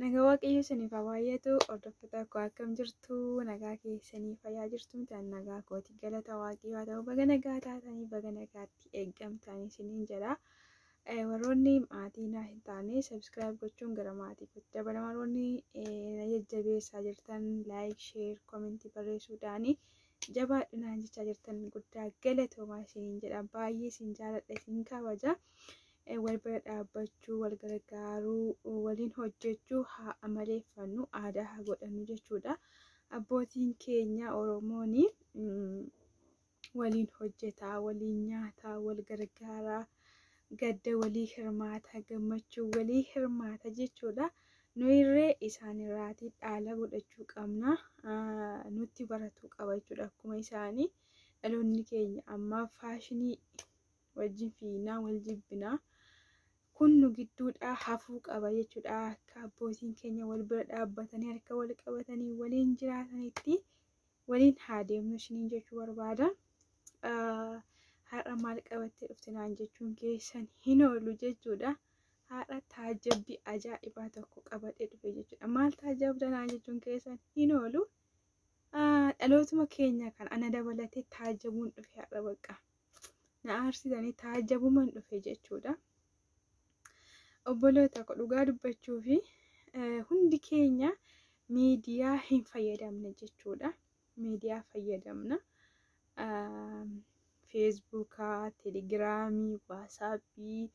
Nagaa waaqayyo isiniif haa baay'atu. Hordoftoota koo akkam jirtu? Nagaa keessaniif fayyaa jirtu? Nagaa kooti galata waaqayyoo haa ta'u. Baga nagaa taatanii baga nagaatti eeggamtanii isiniin jedha. Warroonni maatii naa hin taane subscribe gochuun gara maatiitti dabalama. Warroonni na jajjabeessaa jirtan like, share, comment barreessuudhaan jabaadhunaan jechaa jirtan guddaa galatoomaa isiniin jedha. Baay'ee isin jaaladha, isin kabaja. Wal bira dhaabbachuu, wal gargaaruu, waliin hojjechuu haa amaleeffannu, aadaa haa godhannu jechuudha. Abbootiin keenya Oromoon waliin hojjetaa, waliin nyaataa, wal gargaaraa, gadda walii hirmaata, gammachuu walii hirmaata jechuudha. Nuyirree isaanirraatii dhaala godhachuu qabna. Nutti baratuu qaba jechuudha. Akkuma isaanii dhaloonni keenya amma faashinii wajjin fiinaa, wal jibbinaa. Kun nu gidduudhaa hafuu qaba jechuudha. Akka abbootiin keenya wal bira dhaabbatanii harka wal qabatanii waliin jiraatanitti waliin haa deemnu isiniin jechuu barbaada. Har'a maal qabattee dhufte naan jechuun keessan hin oolu jechuudha. Har'a taajabbii ajaa'ibaa tokko qabadhee dhufe jechuudha. Maal taajabda naan jechuun keessan hin oolu. Dhalootuma keenya kan ana dabalatee taajabuun dhufe har'a bakka. Na aarsitanii taajabuman dhufe jechuudha. Obboloota koo dhugaa dubbachuu fi hundi keenya miidiyaa hin fayyadamne jechuudha. Miidiyaa fayyadamna. Feesbuukaa, Telegiraamii, Waatsaappii,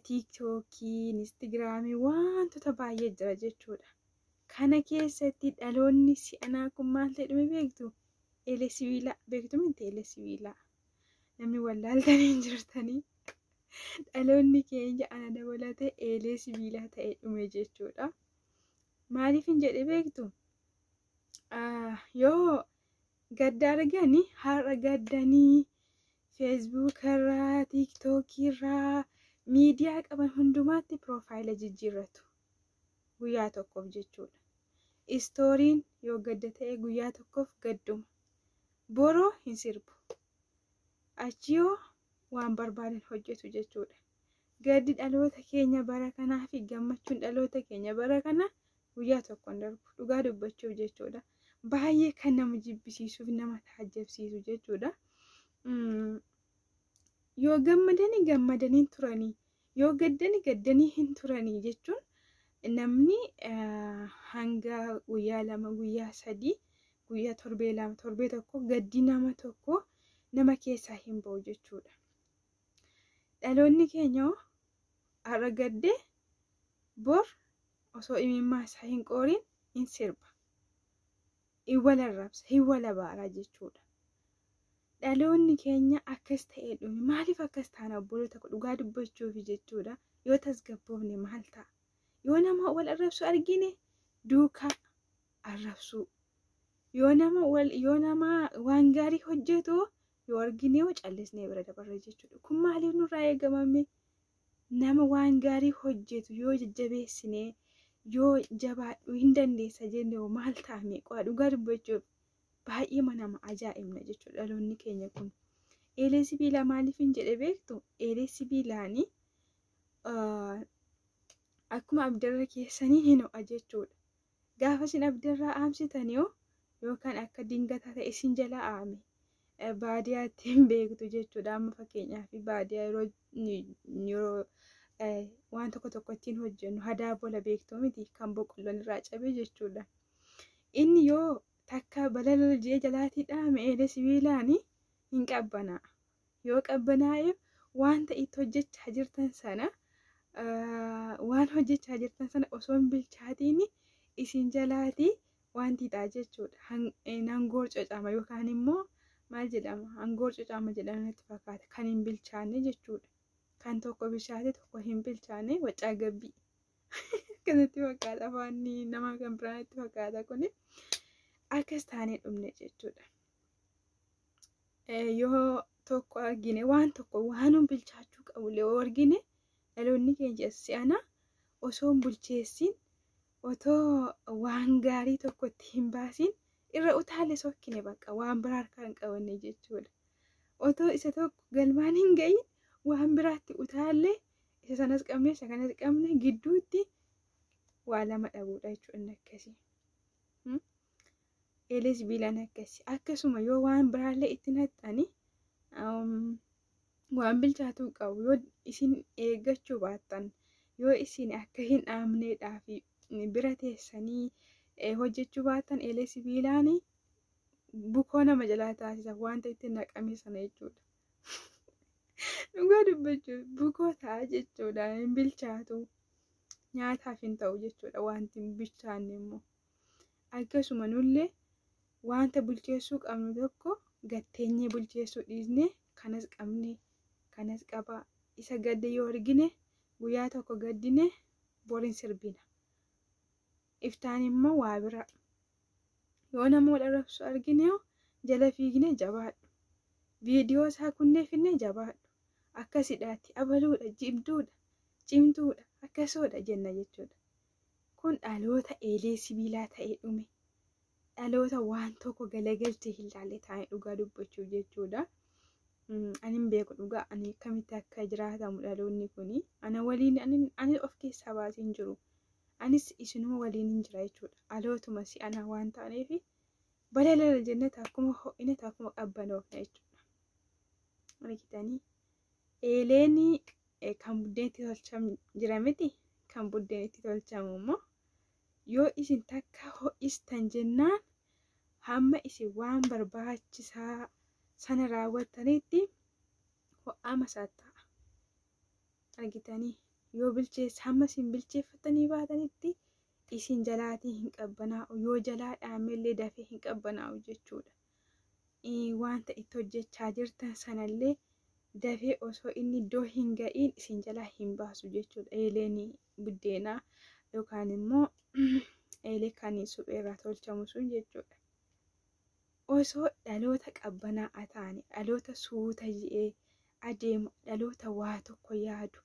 Tiiktookii, Inistigraamii wantoota baay'ee jira jechuudha. Kana keessatti dhaloonni si'anaa kun maal ta'e dhume beektu? Eelee sibiilaa beektu miti? Eelee sibiilaa namni wallaaltanii hin jirtanii. Dhaloonni keenya ana dabalatee eelee sibiilaa ta'e dhume jechuudha. Maaliif hin jedhe beektu? Yoo gadda arganii har'a gaddanii feesbuukarraa, tiiktookirraa, miidiyaa qaban hundumaatti piroofaayila jijjiirratu guyyaa tokkoof jechuudha. Istooriin yoo gadda ta'e guyyaa tokkoof gadduma. Boroo hin sirbu. Achi yoo waan barbaadan hojjetu jechuudha. Gaddi dhaloota keenya bara kanaa fi gammachuun dhaloota keenya bara kana guyyaa tokkoon darbu. Dhugaa dubbachuuf jechuudha. Baay'ee kan nama jibbisiisuuf nama taajabsiisu jechuudha. Yoo gammadanii gammadanii turanii, yoo gaddanii gaddanii hin turanii jechuun namni hanga guyyaa lama, guyyaa sadii, guyyaa torbee lama, torbee tokko gaddi nama tokko nama keessaa hin ba'u jechuudha. Dhaloonni keenya har'a gaddee bor osoo imimmaa isaa hin qooriin hin sirba. Hin wal arrabsa, hin wal abaaraa jechuudha. Dhaloonni keenya akkas ta'ee dhume. Maaliif akkas taana obboloota koo dhugaa dubbachuuf jechuudha. Yoo tasgabboofne maal ta'a? Yoo nama wal arrabsu argine duukaa arrabsuu. Yoo nama waan gaarii hojjetu yoo argine yoo callisnee bira dabarre jechuudha. Kun maaliif nurraa eegamame? Nama waan gaarii hojjetu yoo jajjabeessine, yoo jabaadhu hin dandeessa jenne maal taa'ame qo'a dhugaa dubbachuuf baay'ee nama ajaa'ibna jechuudha dhaloonni keenya kun. Eelee sibiilaa maaliif hin jedhe beektu? Eelee sibiilaanii akkuma abdarra keessanii hin ho'a jechuudha. Gaafa isin abdarraa aamsitan yookaan akka dingataa ta'e isin jala aame. Baadiyyaatti hin beektu jechuudha. Amma fakkeenyaaf baadiyyaa yeroo waan tokko ittiin hojjennu hadaa bola beektu miti kan boqqolloon irraa cabe jechuudha. Inni yoo takka balala jee jalaatii dhaame eelee sibiilaanii hin qabbanaa'a. Yoo qabbanaa'eef wanta itti hojjechaa jirtan sana osoo hin bilchaatiin isin jalaatii wanti ta'a jechuudha. Hangoor cocama yookaan immoo maal jedhama? Hangoor cocama jedhama natti fakkaata. Kan hin bilchaanne jechuudha. Kan tokko bilchaate tokko hin bilchaanne waccaa gabbii. Kanatti fakkaata afaan nama kan biraa natti fakkaata kuni. Akkas taanee dhumne jechuudha. Yoo tokko argine waan tokko waan bilchaachuu qabu yoo argine dhaloonni keenya si'ana osoo hin bulcheessin, otoo waan gaarii tokko itti hin baasin irra utaalee sokkine bakka waan biraa harkaa hin qabanne jechuudha. Otoo isa tokko galmaan hin ga'iin waan biraatti utaalee isa sanas qabne isa kanas qabne gidduutti waa lama dhabuudha jechuudha inni akkasii. Eelee sibiilaan akkasii. Akkasuma yoo waan biraallee itti naqxanii waan bilchaatuu qabu. Yoo isin eeggachuu baattan, yoo isin akka hin dhaamneedhaaf bira teessanii hojjechuu baattan eelee sibiilaan bukoo nama jalaa taasisa wanta itti naqame sana jechuudha. Dhugaa dubbachuuf bukoo ta'a jechuudha. Hin bilchaatu. Nyaataaf hin ta'u jechuudha. Wanti hin bilchaanne immoo. Akkasuma nullee wanta bulcheessuu qabnu tokko gatteenyee bulcheessuu dhiisnee kanas qabnee kanas qabaa. Isa gadde yoo argine guyyaa tokko gaddine boriin sirbina. Iftaan immoo waa bira. Yoo nama wal arrabsu argine jala fiigne jabaadhu. Viidiyoo isaa kunnee finne jabaadhu. Akkasidhaatti abaluudha, jibduudha, cimtuudha, akkasoodha jenna jechuudha. Kun dhaloota eelee sibiilaa ta'ee dhume. Dhaloota waan tokko galagalchee hin laalle taa'ee dhugaa dubbachuuf jechuudha. Ani hin beeku dhugaa ani akkamitti akka jiraatamu dhaloonni kuni. Ana waliin ani of keessaa baasee hin jiru. Anis isinuma waliin hin jira jechuudha. Dhalootuma si'anaa waan taaneef balalala jennee akkuma ho'ine akkuma qabbanoofne jechuudha. Argitanii eeleen kan buddeen itti tolchamu jira miti. Kan buddeen itti tolchamu immoo yoo isin takka ho'istan jennaan hamma isin waan barbaachisaa sana raawwattanitti ho'aa masaatta'a. Argitanii yoo bilcheessa hamma isin bilcheeffatanii baatanitti isin jalaatii hin qabbanaa'u. Yoo jalaa dhaamellee dafee hin qabbanaa'u jechuudha. Wanta itti hojjechaa jirtan sanallee dafee osoo inni iddoo hin ga'iin isin jalaa hin baasu jechuudha. Eeleen buddeenaa yookaan immoo eelee kan suphee irraa tolchamu sun jechuudha. Osoo dhaloota qabbanaa'aa taane, dhaloota suuta ji'ee adeemu, dhaloota waa tokko yaadu,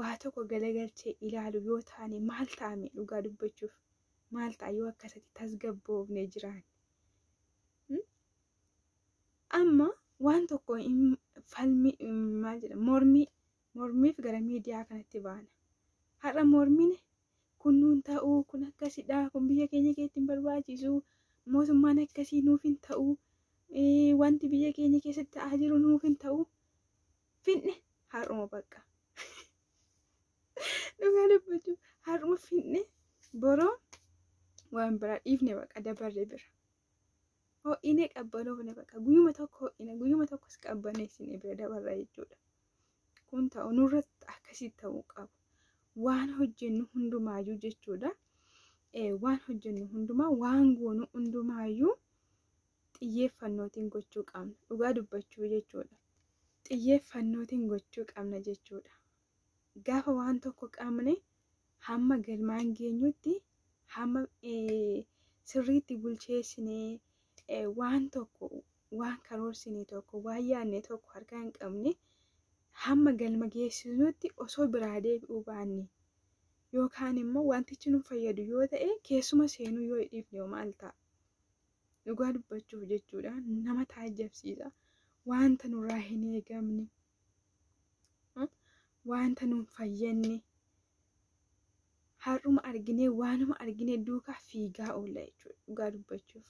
waa tokko galagalchee ilaalu yoo taane maal taame dhugaa dubbachuuf maal ta'a yoo akkasitti tasgabboofne jiraanne. Amma waan tokko mormiif gara miidiyaa kanatti baana. Har'a mormine kun nuun ta'uu, kun akkasidha, kun biyya keenya keessatti hin barbaachisu, mootummaan akkasii nuuf hin ta'u, wanti biyya keenya keessatti ta'aa jiru nuuf hin ta'u. Finne har'uma bakka. Dhugaa dubbachuuf har'uma finne boroo waan biraa dhiifne bakka dabarre bira. Ho'ine qabbanoofne bakka guyyuma tokko ho'ine guyyuma tokkos qabbaneessine bira dabarra jechuudha. Kun ta'u nurratti akkasii ta'uu qabu. Waan hojjennu hundumaayyuu jechuudha. Waan hojjennu hundumaa waan goonu hundumaayyuu xiyyeeffannootiin gochuu qabna. Dhugaa dubbachuu jechuudha. Xiyyeeffannootiin gochuu qabna jechuudha. Gaafa waan tokko qabne hamma galmaan geenyutti hamma sirriitti bulcheessinee waan tokko waan karoorsine tokko waan yaadne tokko harkaa hin qabne hamma galma geessinutti osoo biraa deebi'uu baanne yookaan immoo wantichi nu fayyadu yoo ta'e keessuma seenuu yoo dhiifne maal ta'a? Dhugaa dubbachuuf jechuudha. Nama taajjabsiisa. Wanta nurraa hin eegamne, wanta nu hin fayyadne har'uma arginee waanuma arginee duukaa fiigaa oolla jechuudha. Dhugaa dubbachuuf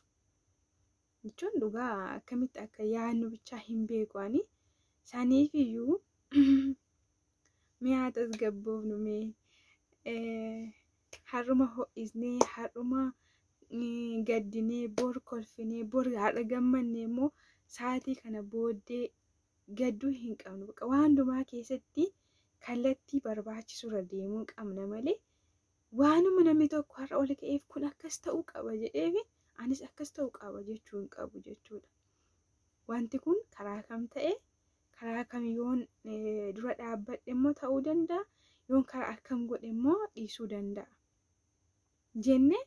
jechuun dhugaa akkamitti akka yaadnu bichaa hin beeku ani. Saniifiyyuu mi'a tasgabboofnu har'uma ho'isnee har'uma gaddinee bor kolfinee bor har'a gammanne immoo sa'aatii kana booddee gadduu hin qabnu. Bakka waan hundumaa keessatti kallattii barbaachisurra deemuu qabna malee waanuma namni tokko har'a ol ka'eef kun akkas ta'uu qaba jedheefi anis akkas ta'uu qaba jechuu hin qabu jechuudha. Wanti kun karaa kam ta'e karaa kam yoon dura dhaabbadhe immoo ta'uu danda'a, yoon karaa akkam godhe immoo dhiisuu danda'a jenne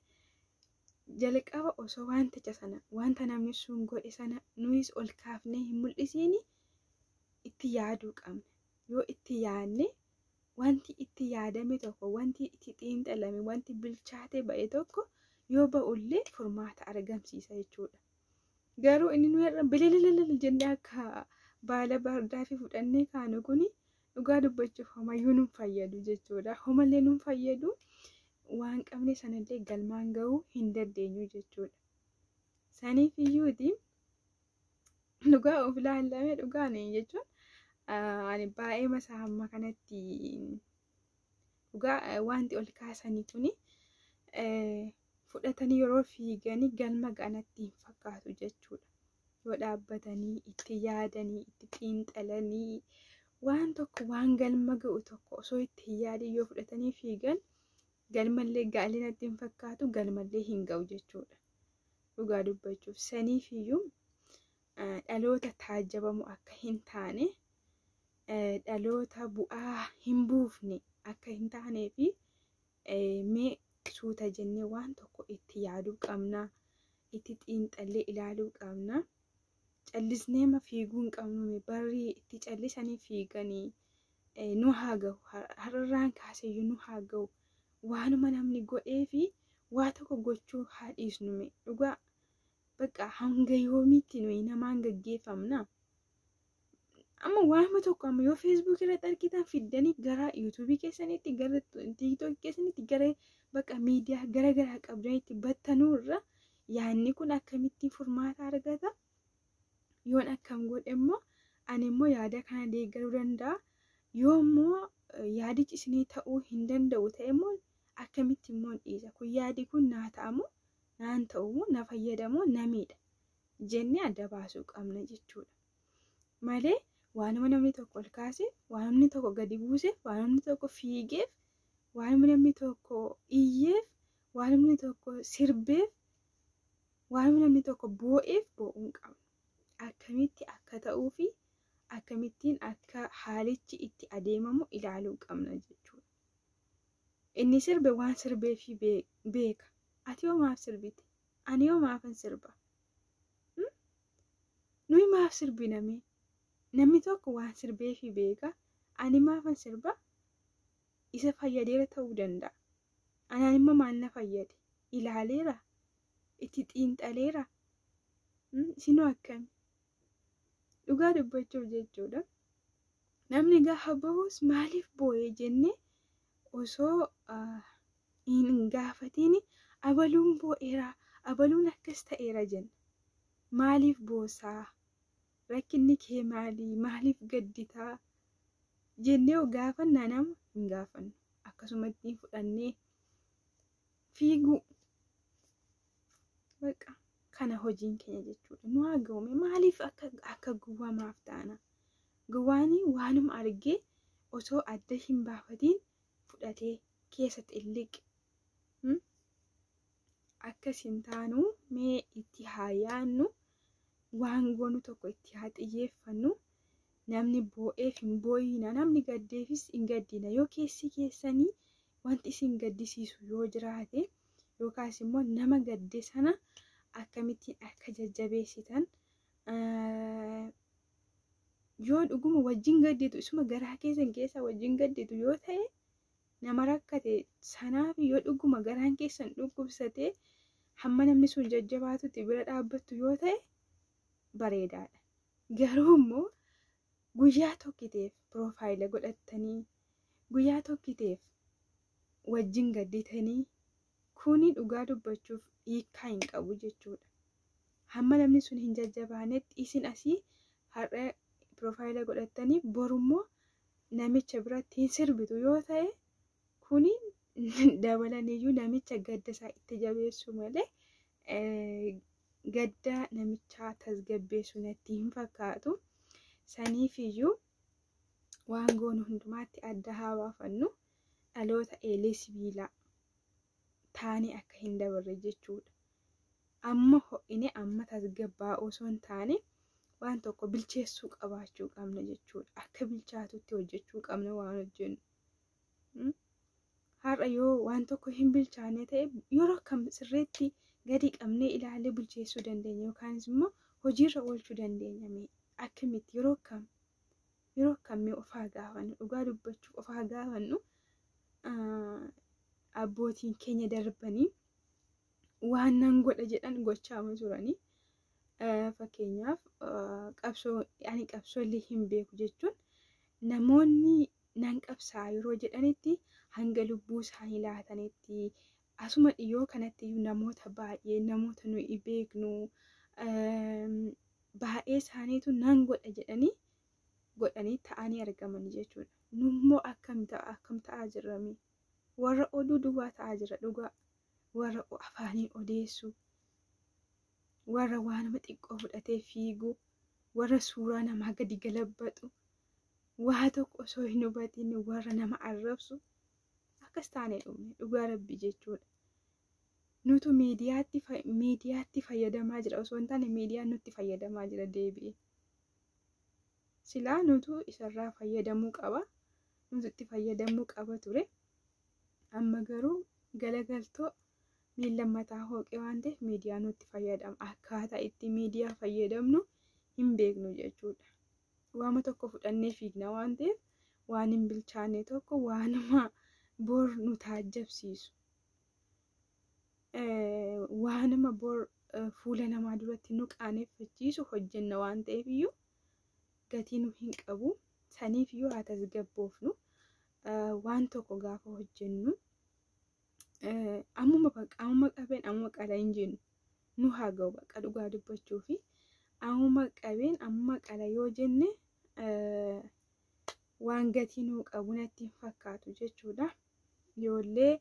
jalqaba osoo wanticha sana wanta namni sun godhe sana nuyis ol kaafnee hin mul'isiini itti yaaduu qabna. Yoo itti yaadne wanti itti yaadame tokko, wanti itti xiinxalame, wanti bilchaate ba'e tokko yoo ba'ullee furmaata argamsiisa jechuudha. Garuu inni nu irra bilililil jennee akka baala baardaafii fudhannee kaanu kuni dhugaa dubbachuuf homayyuu nun fayyadu jechuudha. Homallee nun fayyadu waan qabne sanallee galmaan gahuu hin dandeenyu jechuudha. Saniif iyyuuti dhugaa of ilaallamee dhugaan jechuun ani baay'ee masaa amma kanatti dhugaa wanti ol kaasanii kuni fudhatanii yeroo fiiganii galma ga'anatti hin fakkaatu jechuudha. Yoo dhaabbatanii itti yaadanii itti xiinxalanii waan tokko waan galma ga'u tokko osoo itti hin yaadin yoo fudhatanii fiigan galmallee gaarii natti hin fakkaatu, galmallee hin ga'u jechuudha. Dhugaa dubbachuuf saniif iyyuu dhaloota taajjabamu akka hin taane, dhaloota bu'aa hin buufne akka hin taanee fi mee suuta jennee waan tokko itti yaaduu qabna, itti xiinxallee ilaaluu qabna. Callisneema fiiguu hin qabnu, barri itti callisanii fiiganii nu haa gahu, har'arraan kaaseyyuu nu haa gahu. Waanuma namni godhee fi waa tokko gochuu haa dhiisnu. Dhugaa bakka hanga yoomiitti nuyi namaan gaggeeffamna? Amma waanuma tokko amma yoo feesbuuk irratti argitan fiddanii gara yuutuubii keessanitti, gara tiiktookii keessanitti, gara bakka miidiyaa gara garaa qabdanitti battanuu irra yaadni kun akkamittiin furmaata argata? Yoon akkam godhe immoo ani immoo yaada kana deeggaruu danda'a. Yoo immoo yaadichi isinii ta'uu hin danda'u ta'e immoo akkamitti immoo dhiisa? Kun yaadi kun naa ta'amu, naan ta'u, na fayyadamu, na miidha jennee adda baasuu qabna jechuudha. Malee waanuma namni tokko ol kaase, waanuma namni tokko gadi buuse, waanuma namni tokko fiigeef, waanuma namni tokko iyyeef, waanuma namni tokko sirbeef, waanuma namni tokko boo'eef boo'uu hin qabnu. Akkamitti akka ta'uu fi akkamittiin akka haalichi itti adeemamu ilaaluu qabna jechuudha. Inni sirbe waan sirbeefi beeka. Ati yoo maaf sirbite? Ani yoo maafan sirba? Nuyi maaf sirbiname? Namni tokko waan sirbeefi beeka. Ani maafan sirba? Isa fayyadeera ta'uu danda'a. Anaan immoo maal na fayyade? Ilaaleera? Itti xiinxaleera? Isinoo akkami? Dhugaa dubbachuuf jechuudha. Namni gaafa bahus maaliif boo'ee jennee osoo hin gaafatiin abaluun boo'eera, abaluun akkas ta'eera jenna. Maaliif boosaa? Rakkinni kee maali? Maaliif gadditaa? Jennee gaafannaa nama hin gaafannu. Akkasumatti fudhannee fiiguu. Baqa. Kana hojiin keenya jechuudha. Nu haa ga'ume maaliif akka gowwaamaaf taana? Gowwaanii waanuma argee osoo adda hin baafatiin fudhatee keessatti illiqe. Akkas hin taanu mee itti haa yaannu, waan goonu tokko itti haa xiyyeeffannu. Namni boo'eef hin boo'ina, namni gaddeefis hin gaddina. Yoo keessi keessanii wanti isin gaddisiisu yoo jiraate yookaas immoo nama gadde sana akkamittiin akka jajjabeessitan, yoo dhuguma wajjin gadditu isuma garaa keessan keessa wajjin gadditu yoo ta'e, nama rakkate sanaaf yoo dhuguma garaan keessan dhukkubsate hamma namni sun jajjabaatutti bira dhaabbattu yoo ta'e bareedaadha. Garuu immoo guyyaa tokkiteef piroofaayila godhattanii, guyyaa tokkiteef wajjin gadditanii, kuni dhugaa dubbachuuf hiikaa hin qabu jechuudha. Hamma namni sun hin jajjabaanetti isin asii har'a piroofaayila godhattanii borummoo namicha biratti hin sirbitu yoo ta'e, kuni dabalaniyyuu namicha gadda isaa itti jabeessu malee gadda namichaa tasgabbeessu natti hin fakkaatu. Saniifiyyuu waan goonu hundumaatti adda haa baafannu. Dhaloota eelee sibiilaa taanee akka hin dabarre jechuudha. Amma ho'ine amma tasgabbaa'uu osoo hin taane waan tokko bilcheessuu qabaachuu qabna jechuudha. Akka bilchaatutti hojjechuu qabna waan hojjennu. Har'a yoo waan tokko hin bilchaanne ta'e yeroo kam sirreetti gadi qabnee ilaalee bilcheessuu dandeenya yookaanis immoo hojiirra oolchuu dandeenya. Akkamitti yeroo kam of haa gaafannu, dhugaa dubbachuuf of haa gaafannu. Abbootiin keenya darbanii waan nan godha jedhan gochaama turanii. Fakkeenyaaf ani qabsoollee hin beeku jechuun namoonni nan qabsaa yeroo jedhanitti hanga lubbuu isaanii laatanitti asuma dhiyoo kanatti namoota baay'ee namoota nuyi beeknu baay'ee isaaniitu nan godha godhanii ta'anii argaman jechuudha. Nummoo akkam ta'aa jirrami? Warra oduu duwwaa ta'aa jira dhugaa. Warra afaanii odeessu, warra waanuma xiqqoo fudhatee fiigu, warra suuraa namaa gadi galabbatu, waa tokko osoo hin hubatiin warra nama arrabsu akkas taanee dhumne dhugaa rabbi jechuudha. Nutu miidiyaatti fayyadamaa jira osoo hin taane miidiyaan nutti fayyadamaa jira deebi'ee. Silaa nutu isarraa fayyadamuu qaba. Nuti itti fayyadamuu qaba ture. Amma garuu galagaltoo miila mataa hooqee waan ta'eef miidiyaa nutti fayyadama. Akkaataa itti miidiyaa fayyadamnu hin beeknu jechuudha. Waama tokko fudhannee fiigna waan ta'eef waan hin bilchaanne tokko waanuma bor nu taajjabsiisu. Waanuma bor fuula namaa duratti nu qaaneffachiisu hojjenna waan ta'eef iyyuu gatii nu hin qabu. Saniif iyyuu haa tasgabboofnu. Waan tokko gaafa hojjennu ammuma qabeen ammuma qala hin jennu. Nu haa ga'u baqa dhugaa dubbachuu fi ammuma qabeen ammuma qala yoo jenne waan gatii nu qabu natti hin fakkaatu jechuudha. Yoollee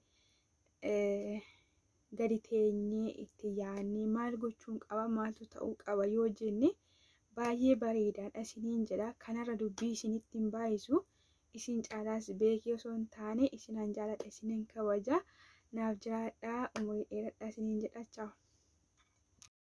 gadi teenyee itti yaadnee maal gochuun qaba maaltu ta'uu qaba yoo jenne baay'ee bareedaadha isiniin jedha. Kanarra dubbii isinitti hin baay'isu. Isin caalaas beekee osoo hin taane isinan jaaladha isinin kabaja. Naaf jiraadhaa umurii dheeradhaa isiniin jedha. Ciao.